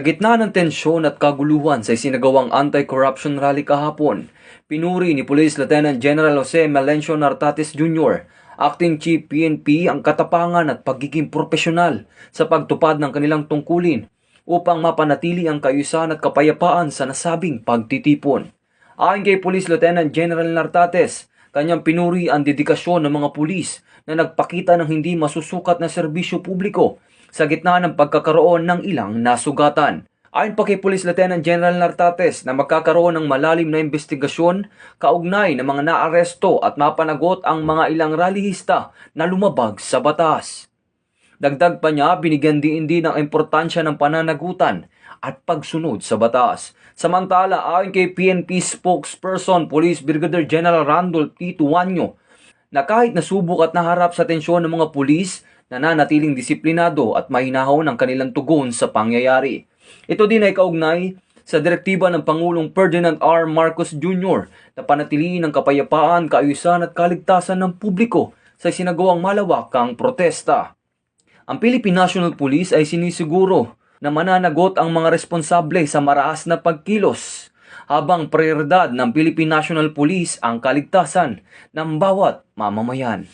Sa gitna ng tensyon at kaguluhan sa isinagawang anti-corruption rally kahapon, pinuri ni Police Lieutenant General Jose Melencio Nartates Jr., Acting Chief PNP, ang katapangan at pagiging profesional sa pagtupad ng kanilang tungkulin upang mapanatili ang kaayusan at kapayapaan sa nasabing pagtitipon. Ayon kay Police Lieutenant General Nartates, kanyang pinuri ang dedikasyon ng mga pulis na nagpakita ng hindi masusukat na serbisyo publiko sa gitna ng pagkakaroon ng ilang nasugatan. Ayon pa kay Police Lieutenant General Nartates na magkakaroon ng malalim na investigasyon kaugnay ng mga naaresto at mapanagot ang mga ilang rallyista na lumabag sa batas. Dagdag pa niya, binigyan din ng importansya ng pananagutan at pagsunod sa batas. Samantala, ayon kay PNP spokesperson Police Brigadier General Randolph T. Tuanyo, na kahit nasubok at naharap sa tensyon ng mga pulis, nananatiling disiplinado at mahinahon ang kanilang tugon sa pangyayari. Ito din ay kaugnay sa direktiba ng Pangulong Ferdinand R. Marcos Jr. na panatiliin ang kapayapaan, kaayusan at kaligtasan ng publiko sa isinagawang malawakang protesta. Ang Philippine National Police ay sinisiguro na mananagot ang mga responsable sa maraas na pagkilos, habang prioridad ng Philippine National Police ang kaligtasan ng bawat mamamayan.